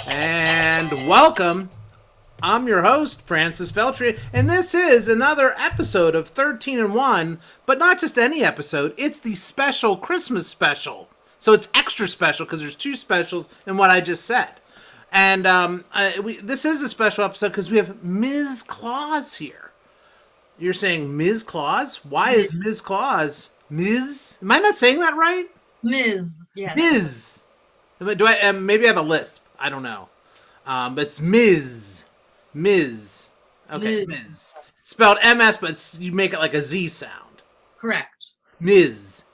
And welcome. I'm your host, Francis Feltry, and this is another episode of 13 and 1, but not just any episode, it's the special Christmas special. So it's extra special because there's two specials in what I just said. And this is a special episode because we have Ms. Claus here. You're saying Ms. Claus? Why is Ms. Claus Ms.? Am I not saying that right? Ms. Yes. Ms. Do I? Maybe I have a lisp. I don't know. But it's Ms. Ms. Okay, Ms. Spelled MS, but you make it like a Z sound. Correct. Ms.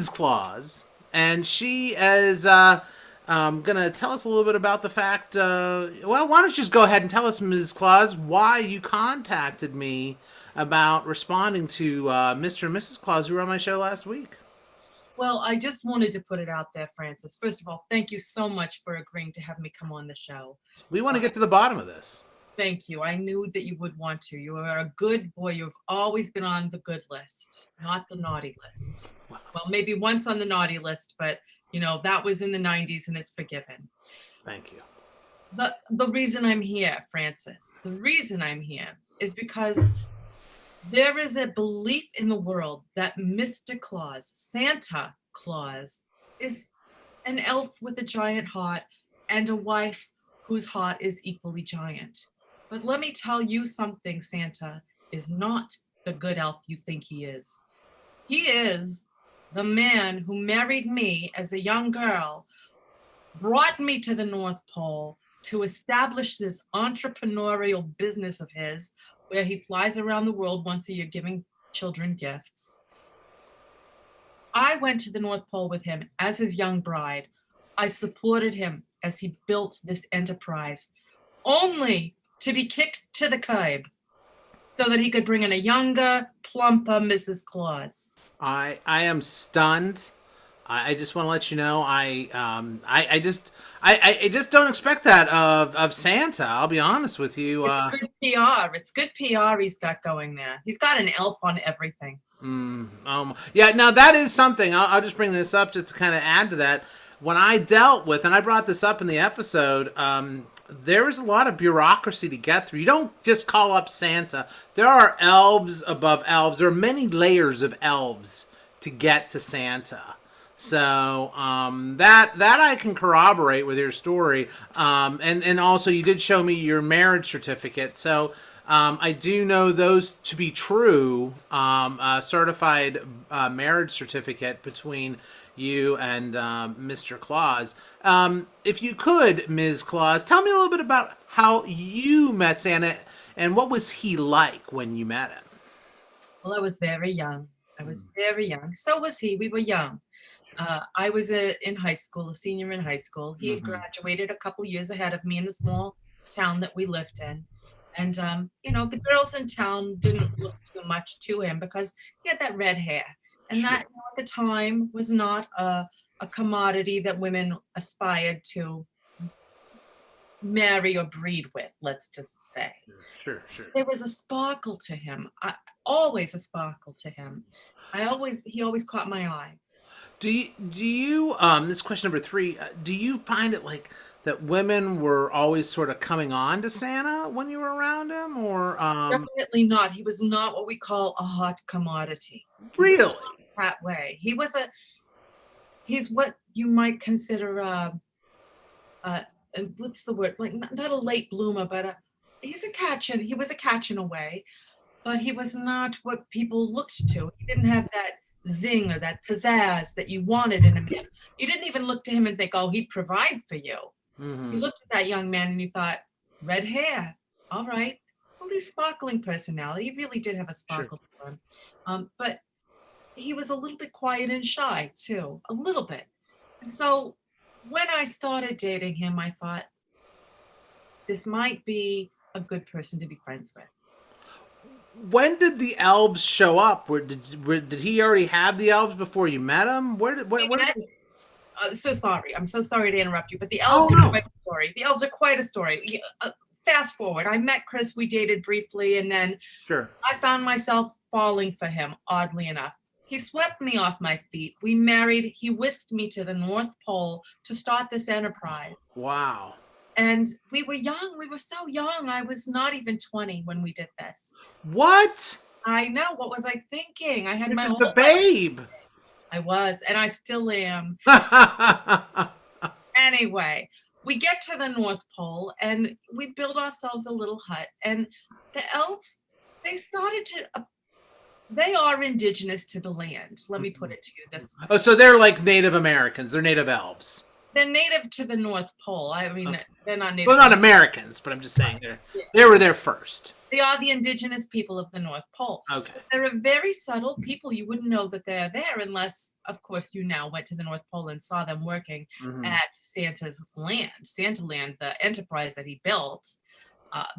Claus. And she is going to tell us a little bit about the fact, well, why don't you just go ahead and tell us, Ms. Claus, why you contacted me about responding to Mr. and Mrs. Claus who were on my show last week. Well, I just wanted to put it out there, Francis. First of all, thank you so much for agreeing to have me come on the show. We want to get to the bottom of this. Thank you. I knew that you would want to. You are a good boy. You've always been on the good list, not the naughty list. Wow. Well, maybe once on the naughty list, but, you know, that was in the 90s and it's forgiven. Thank you. The reason I'm here, Francis, the reason I'm here is because there is a belief in the world that Mr. Claus, Santa Claus, is an elf with a giant heart and a wife whose heart is equally giant. But let me tell you something, Santa is not the good elf you think he is. He is the man who married me as a young girl, brought me to the North Pole to establish this entrepreneurial business of his, where he flies around the world once a year giving children gifts. I went to the North Pole with him as his young bride. I supported him as he built this enterprise, only to be kicked to the curb so that he could bring in a younger, plumper Mrs. Claus. I am stunned. I just want to let you know I just don't expect that of Santa. I'll be honest with you. It's good PR. It's good PR he's got going there. He's got an elf on everything. Yeah. Now that is something. I'll just bring this up just to kind of add to that. When I dealt with, and I brought this up in the episode, there was a lot of bureaucracy to get through. You don't just call up Santa. There are elves above elves. There are many layers of elves to get to Santa. So that I can corroborate with your story, and also you did show me your marriage certificate. So I do know those to be true. A certified marriage certificate between you and Mr. Claus. If you could, Ms. Claus, tell me a little bit about how you met Santa and what was he like when you met him. Well, I was very young. So was he. We were young. I was in high school, a senior in high school. He had graduated a couple years ahead of me in the small town that we lived in. And, the girls in town didn't look too much to him because he had that red hair. And that, at the time, was not a commodity that women aspired to marry or breed with, let's just say. Sure. There was a sparkle to him. Always a sparkle to him. He always caught my eye. Do you this is question number 3, do you find it like that women were always sort of coming on to Santa when you were around him, or Definitely not. He was not what we call a hot commodity. Really? That way. He's what you might consider what's the word? Like not a late bloomer, but he was a catch in a way, but he was not what people looked to. He didn't have that zing or that pizzazz that you wanted in a man. You didn't even look to him and think, oh, he'd provide for you. Mm-hmm. You looked at that young man and you thought, red hair, all right. Well, he's sparkling personality. He really did have a sparkle to him. But he was a little bit quiet and shy too, a little bit. And so when I started dating him, I thought, this might be a good person to be friends with. When did the elves show up? Did he already have the elves before you met him? So sorry. I'm so sorry to interrupt you, but the elves are quite a story. The elves are quite a story. Fast forward. I met Chris. We dated briefly, and then I found myself falling for him, oddly enough. He swept me off my feet. We married. He whisked me to the North Pole to start this enterprise. Wow. And we were young. We were so young. I was not even 20 when we did this. What? I know. What was I thinking? I had You're my just whole a life. babe. I was, and I still am. Anyway, we get to the North Pole and we build ourselves a little hut. And the elves, they started to, they are indigenous to the land. Let me put it to you this way. Oh, so they're like Native Americans. They're native elves. They're native to the North Pole. I mean, Okay. they're not native. Well, not Americans, but I'm just saying they were there first. They are the indigenous people of the North Pole. Okay. They're a very subtle people. You wouldn't know that they're there unless, of course, you now went to the North Pole and saw them working at Santa's land, Santa Land, the enterprise that he built.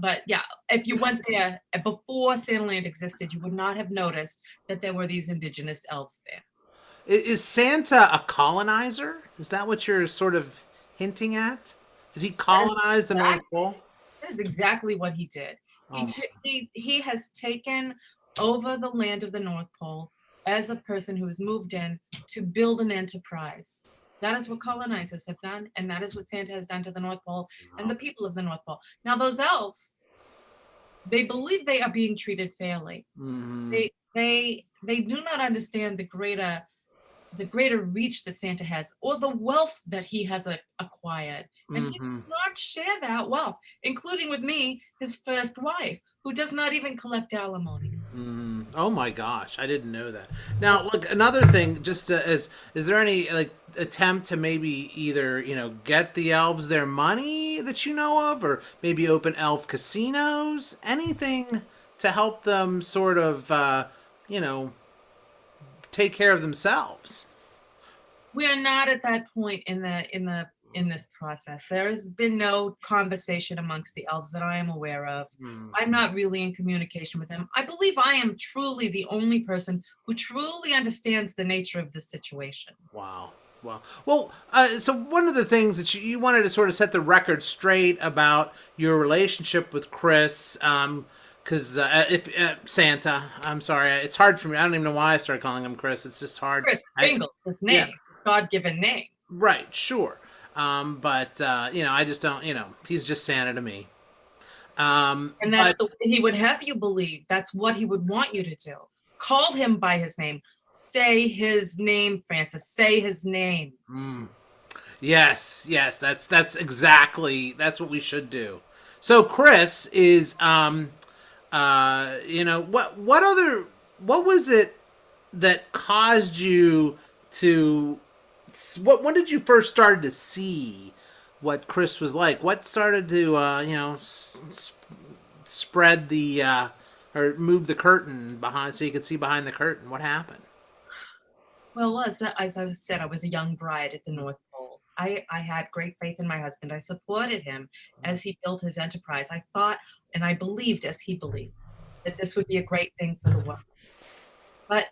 But yeah, if you went there before Santa Land existed, you would not have noticed that there were these indigenous elves there. Is Santa a colonizer? Is that what you're sort of hinting at? Did he colonize the North Pole? That is exactly what he did. Oh. He has taken over the land of the North Pole as a person who has moved in to build an enterprise. That is what colonizers have done, and that is what Santa has done to the North Pole and the people of the North Pole. Now, those elves, they believe they are being treated fairly. Mm-hmm. They do not understand the greater reach that Santa has or the wealth that he has acquired. And he does not share that wealth, including with me, his first wife, who does not even collect alimony. Oh my gosh, I didn't know that. Now, look, another thing, just is there any like attempt to maybe either get the elves their money that you know of, or maybe open elf casinos, anything to help them sort of take care of themselves? We are not at that point in this process. There has been no conversation amongst the elves that I am aware of. I'm not really in communication with them. I believe I am truly the only person who truly understands the nature of the situation. Wow. Wow. Well, so one of the things that you wanted to sort of set the record straight about your relationship with Chris, because if Santa, I'm sorry, it's hard for me. I don't even know why I started calling him Chris. It's just hard. Chris Kringle, his name, his God-given name. Right, sure. But I just don't. He's just Santa to me. And that's the way he would have you believe. That's what he would want you to do. Call him by his name. Say his name, Francis. Say his name. Yes. That's exactly what we should do. So Chris is what was it that caused you to when did you first start to see what Chris was like? What started to spread the or move the curtain behind so you could see behind the curtain? What happened? Well, as I said, I was a young bride at the North Pole. I had great faith in my husband. I supported him as he built his enterprise. I thought and I believed as he believed that this would be a great thing for the world. But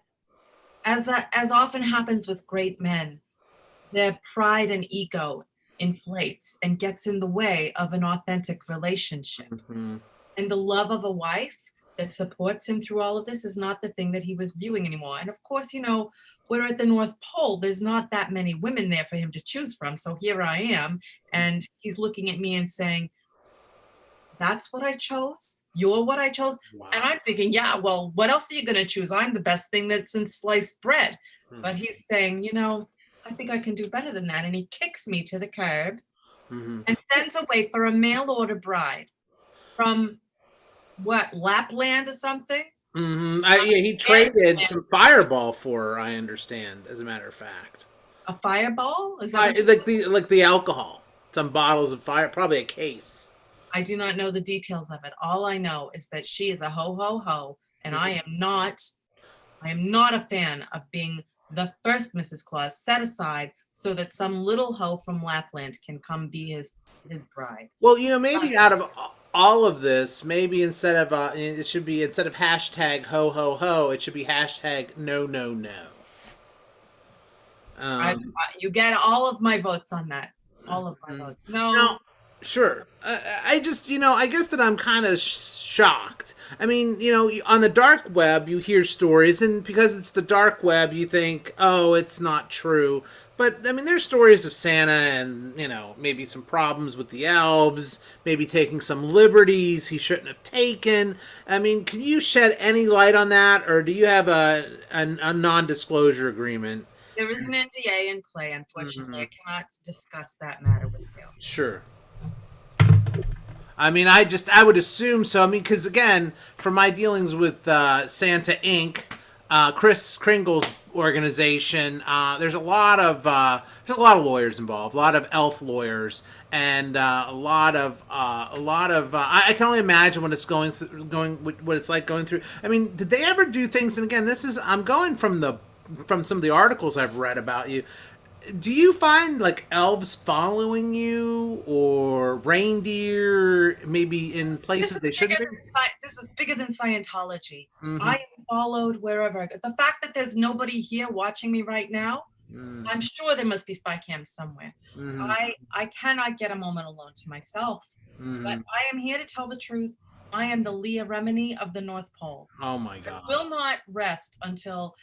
as often happens with great men, their pride and ego inflates and gets in the way of an authentic relationship. And the love of a wife that supports him through all of this is not the thing that he was viewing anymore. And of course, we're at the North Pole. There's not that many women there for him to choose from. So here I am, and he's looking at me and saying, that's what I chose? You're what I chose? Wow. And I'm thinking, yeah, well, what else are you going to choose? I'm the best thing that's in sliced bread. But he's saying, I think I can do better than that. And he kicks me to the curb and sends away for a mail order bride from what, Lapland or something? He traded some Fireball for her, I understand, as a matter of fact. A Fireball? Is that like the alcohol? Some bottles of fire, probably a case. I do not know the details of it. All I know is that she is a ho ho ho, and I am not a fan of being the first Mrs. Claus set aside so that some little hoe from Lapland can come be his bride. Well, maybe out of all of this, maybe instead of hashtag ho ho ho, it should be hashtag no no no. You get all of my votes on that. All of my votes. No. Sure. I just, I guess that I'm kind of shocked. I mean, on the dark web, you hear stories, and because it's the dark web, you think, oh, it's not true. But, I mean, there's stories of Santa and, maybe some problems with the elves, maybe taking some liberties he shouldn't have taken. I mean, can you shed any light on that, or do you have a non disclosure agreement? There is an NDA in play, unfortunately. Hmm. I cannot discuss that matter with you. Sure. I mean, I would assume so. I mean, because again, from my dealings with Santa Inc., Chris Kringle's organization, there's a lot of lawyers involved, a lot of elf lawyers, and a lot of. I can only imagine what it's what it's like going through. I mean, did they ever do things? And again, I'm going from some of the articles I've read about you. Do you find like elves following you or reindeer maybe in places they shouldn't be? This is bigger than Scientology. I Mm-hmm. am followed wherever I go. The fact that there's nobody here watching me right now, I'm sure there must be spy cams somewhere. Mm-hmm. I cannot get a moment alone to myself. But Mm-hmm. I am here to tell the truth. I am the Leah Remini of the North Pole. Oh my I gosh! will not rest until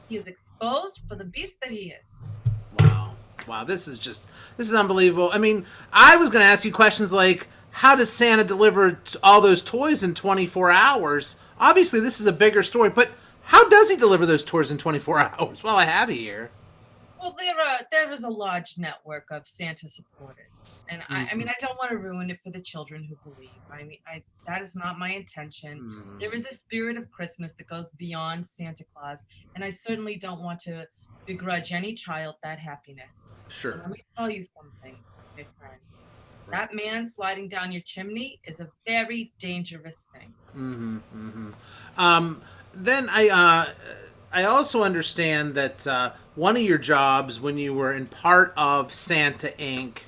he is exposed for the beast that he is. Wow, wow! This is unbelievable. I mean, I was going to ask you questions like, how does Santa deliver all those toys in 24 hours? Obviously, this is a bigger story, but how does he deliver those toys in 24 hours? Well, I have it here. Well, there is a large network of Santa supporters, and I Mm-hmm. mean, I don't want to ruin it for the children who believe. I mean, that is not my intention. There is a spirit of Christmas that goes beyond Santa Claus, and I certainly don't want to begrudge any child that happiness. But Sure. let me tell you something, my friend. Right. That man sliding down your chimney is a very dangerous thing. Mm-hmm. Mm-hmm. Then I also understand that one of your jobs when you were in part of Santa Inc.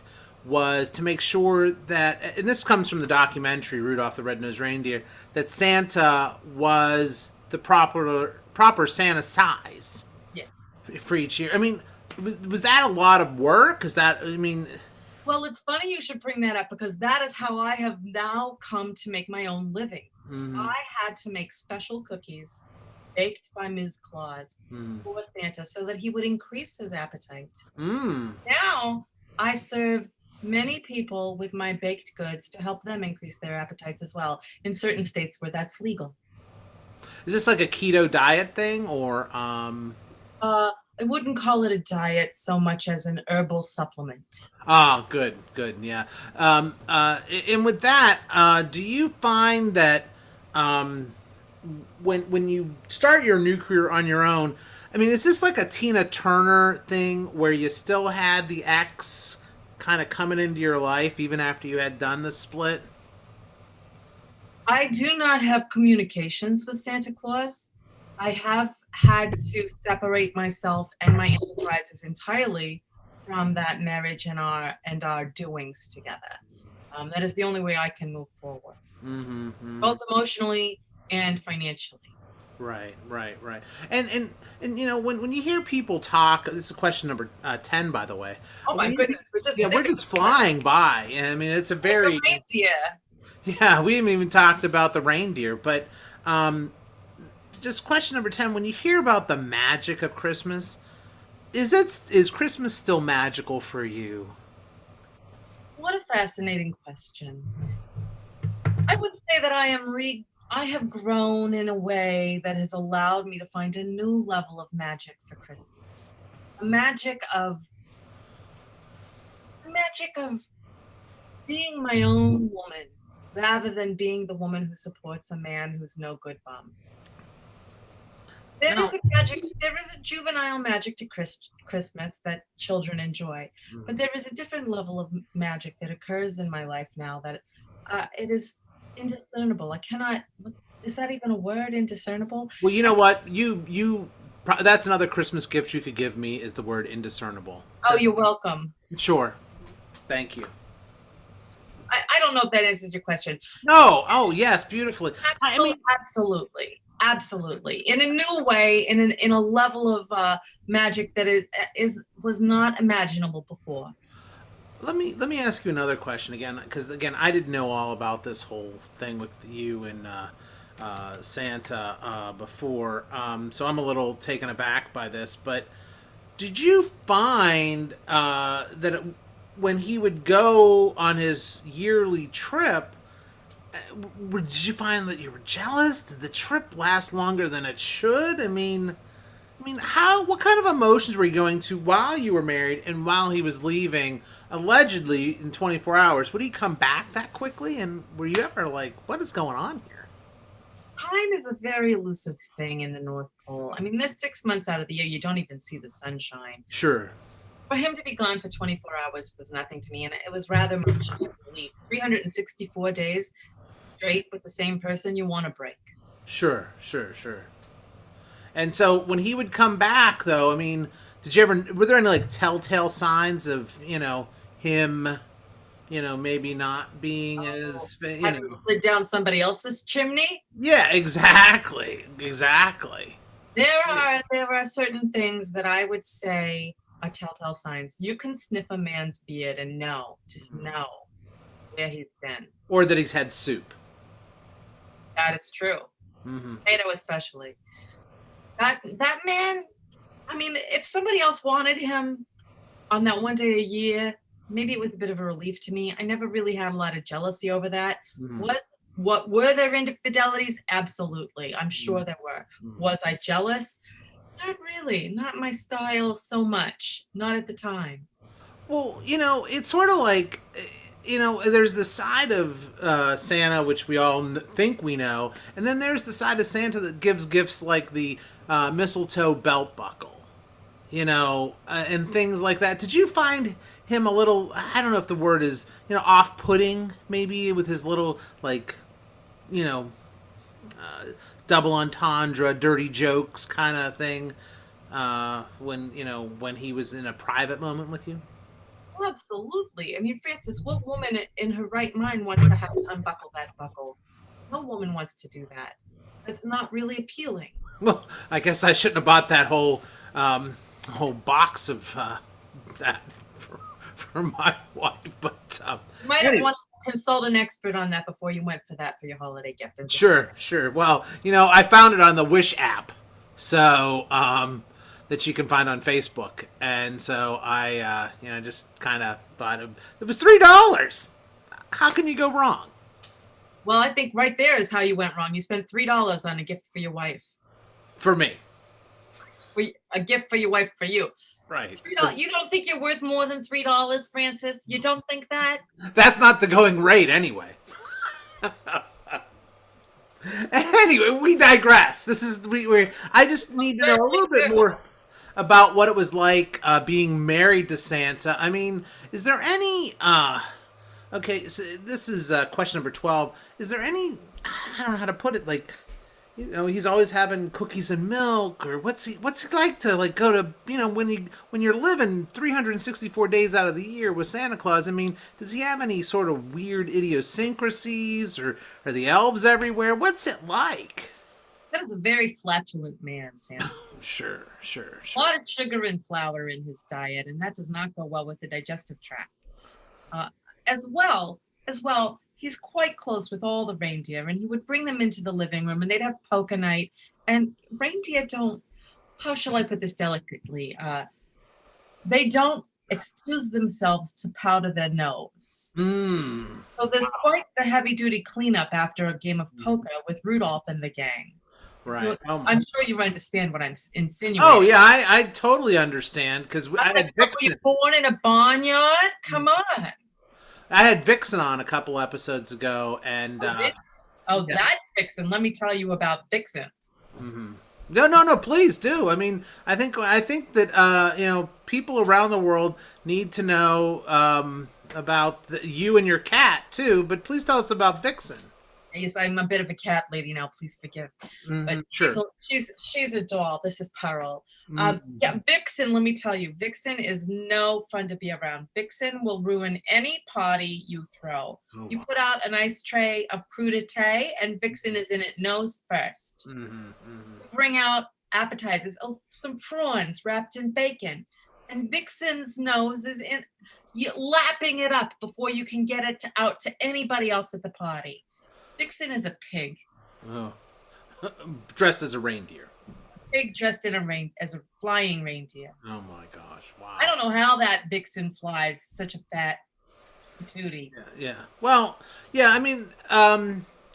was to make sure that, and this comes from the documentary Rudolph the Red-Nosed Reindeer, that Santa was the proper Santa size Yes. for each year. I mean, was that a lot of work? Is that, I mean, Well, it's funny you should bring that up because that is how I have now come to make my own living. mm-hmm, I had to make special cookies baked by Ms. Claus mm, for Santa so that he would increase his appetite. mm. Now I serve many people with my baked goods to help them increase their appetites as well in certain states where that's legal. Is this like a keto diet thing or I wouldn't call it a diet so much as an herbal supplement. Ah, good, good, yeah. And with that, do you find that um, when you start your new career on your own, I mean, is this like a Tina Turner thing where you still had the ex kind of coming into your life even after you had done the split? I do not have communications with Santa Claus. I have had to separate myself and my enterprises entirely from that marriage and our doings together. That is the only way I can move forward, Mm-hmm. Mm-hmm. both emotionally and financially. Right, right, right. And when you hear people talk, this is question number 10, by the way. Oh my When you, goodness, we're just yeah, we're zipping just flying by. I mean, it's a like a very reindeer. yeah. We haven't even talked about the reindeer, but um, just question number 10. When you hear about the magic of Christmas, is Christmas still magical for you? What a fascinating question. I would say that I have grown in a way that has allowed me to find a new level of magic for Christmas. A magic of being my own woman rather than being the woman who supports a man who's no good bum. Now, There is a juvenile magic to Christmas that children enjoy, but there is a different level of magic that occurs in my life now that it is indiscernible. I cannot, is that even a word, indiscernible? well, you know what? That's another Christmas gift you could give me is the word indiscernible. Oh, you're welcome. Sure. Thank you. I don't know if that answers your question. No. Oh, yes, beautifully. I mean, Absolutely. Absolutely. In a new way, in a level of magic that was not imaginable before. Let me ask you another question again, because again, I didn't know all about this whole thing with you and Santa before, so I'm a little taken aback by this. But did you find that when he would go on his yearly trip, did you find that you were jealous? Did the trip last longer than it should? I mean, how? What kind of emotions were you going to while you were married and while he was leaving, allegedly in 24 hours? Would he come back that quickly? And were you ever like, what is going on here? Time is a very elusive thing in the North Pole. I mean, there's 6 months out of the year you don't even see the sunshine. Sure, For him to be gone for 24 hours was nothing to me, and it was rather much of a relief. 364 days straight with the same person, you want a break. sure. And so when he would come back, though, I mean, did you ever? Were there any like telltale signs of him, maybe not being Oh, as have you slid down somebody else's chimney? Yeah, exactly. There are certain things that I would say are telltale signs. You can sniff a man's beard and just know where he's been. Or that he's had soup. That is true. Mm-hmm. Potato especially. That man, I mean, if somebody else wanted him on that one day a year, maybe it was a bit of a relief to me. I never really had a lot of jealousy over that. Mm-hmm. What were there infidelities? Absolutely. I'm sure there were. Mm-hmm. Was I jealous? Not really. Not my style so much. Not at the time. Well, it's sort of like, there's the side of Santa which we all think we know, and then there's the side of Santa that gives gifts like the mistletoe belt buckle, and things like that. Did you find him a little? I don't know if the word is off-putting, maybe with his little like, you know, double entendre, dirty jokes kind of thing. When he was in a private moment with you. Well, absolutely. I mean, Francis, what woman in her right mind wants to have to unbuckle that buckle? No woman wants to do that. It's not really appealing. Well, I guess I shouldn't have bought that whole box of that for my wife. But You might have anyway, wanted to consult an expert on that before you went for that for your holiday gift. sure. Well, I found it on the Wish app, so that you can find on Facebook, and so I just kind of thought it was $3. How can you go wrong? Well, I think right there is how you went wrong. You spent $3 on a gift for your wife. For me, A gift for your wife for you. right? You don't think you're worth more than $3, Francis? You don't think that? That's not the going rate, anyway. Anyway, we digress. This is we. I just need to know a little bit more about what it was like being married to Santa. I mean, is there any? Okay, so this is question number 12. Is there any? I don't know how to put it. Like, he's always having cookies and milk, or what's he like to like go to when you're living 364 days out of the year with Santa Claus. I mean, does he have any sort of weird idiosyncrasies, or are the elves everywhere? What's it like? That is a very flatulent man, Sam. Sure. A lot of sugar and flour in his diet, and that does not go well with the digestive tract. Uh, as well, he's quite close with all the reindeer, and he would bring them into the living room, and they'd have poker night. And reindeer don't, how shall I put this delicately? They don't excuse themselves to powder their nose. Mm. So there's quite the heavy-duty cleanup after a game of poker with Rudolph and the gang. Right. I'm sure you understand what I'm insinuating. Oh yeah, I totally understand because I had Were Vixen. you born in a barnyard? Come on. I had Vixen on a couple episodes ago, and yeah. That Vixen. Let me tell you about Vixen. Mm-hmm. No, please do. I mean, I think that people around the world need to know about you and your cat too. But please tell us about Vixen. Yes, I'm a bit of a cat lady now. Please forgive. Mm-hmm. But Sure. she's a doll. This is Pearl. Mm-hmm. Yeah, Vixen. Let me tell you, Vixen is no fun to be around. Vixen will ruin any party you throw. Oh, You put out a nice tray of crudité, and Vixen is in it nose first. mm-hmm. Bring out appetizers. Oh, some prawns wrapped in bacon. and Vixen's nose is in, you lapping it up before you can get it out to anybody else at the party. Vixen is a pig. Oh. Dressed as a reindeer. Pig dressed in as a flying reindeer. Oh my gosh! Wow. I don't know how that Vixen flies. Such a fat beauty. Yeah. Well, yeah. I mean,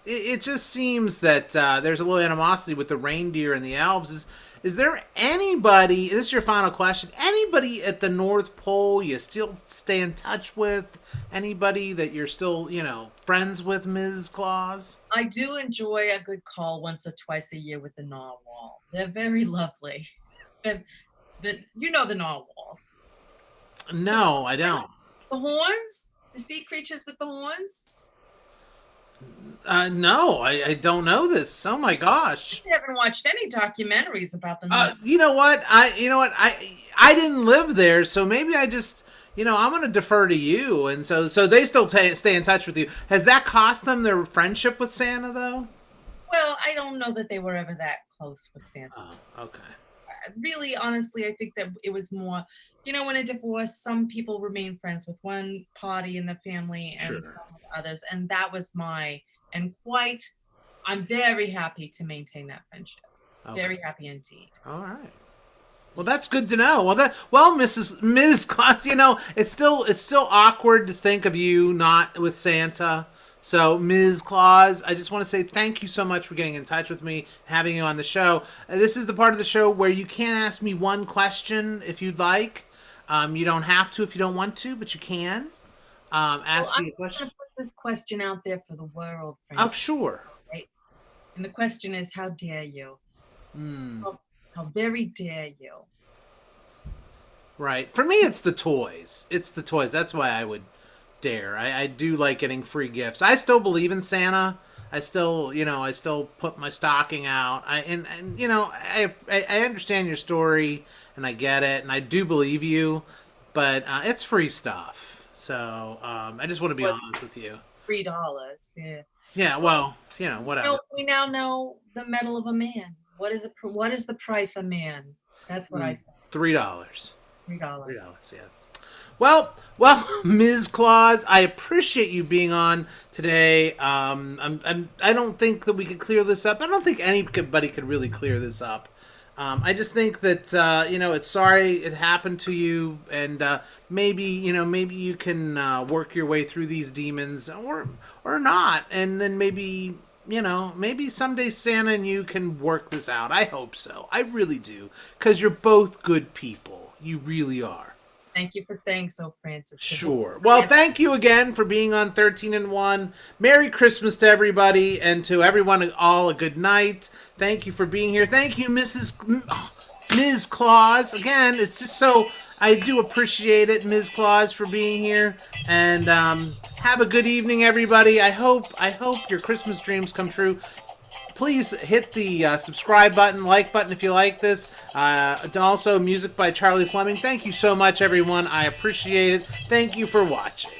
it just seems that there's a little animosity with the reindeer and the elves. Is there anybody? This is your final question. Anybody at the North Pole you still stay in touch with? Anybody that you're still, friends with, Ms. Claus? I do enjoy a good call once or twice a year with the narwhal. They're very lovely. And you know the narwhals. No, I don't. The horns? The sea creatures with the horns? No, I don't know this. Oh my gosh! I haven't watched any documentaries about them. You know what? I didn't live there, so maybe I just, I'm going to defer to you. And so they still stay in touch with you. Has that cost them their friendship with Santa, though? Well, I don't know that they were ever that close with Santa. Oh, okay. Really, honestly, I think that it was more, in a divorce, some people remain friends with one party in the family and Sure. some with others. And that was I'm very happy to maintain that friendship. Okay. Very happy indeed. All right. Well, that's good to know. Ms. Claus, it's still awkward to think of you not with Santa. So, Ms. Claus, I just want to say thank you so much for getting in touch with me, having you on the show. This is the part of the show where you can ask me one question if you'd like. You don't have to if you don't want to, but you can. Ask me a question. I'm going to put this question out there for the world. Oh, sure. Right? And the question is, how dare you? How very dare you? Right. For me, it's the toys. That's why I would dare. I do like getting free gifts. I still believe in Santa. I still put my stocking out. I understand your story and I get it and I do believe you, but it's free stuff. So I just want to be honest with you. $3, yeah. Yeah. Well, whatever. We now know the metal of a man. What is the price of man? That's what I say. $3. $3. Yeah. Well, Ms. Claus, I appreciate you being on today. I don't think that we could clear this up. I don't think anybody could really clear this up. I just think that it's sorry it happened to you, and maybe you can work your way through these demons, or not, and then maybe someday Santa and you can work this out. I hope so. I really do, because you're both good people. You really are. Thank you for saying so, Francis. Sure. Well, thank you again for being on 13 and 1. Merry Christmas to everybody, and to everyone all a good night. Thank you for being here. Thank you, Ms. Claus. Again, it's just so, I do appreciate it, Ms. Claus, for being here. And have a good evening, everybody. I hope your Christmas dreams come true. Please hit the subscribe button, like button if you like this. Also, music by Charlie Fleming. Thank you so much, everyone. I appreciate it. Thank you for watching.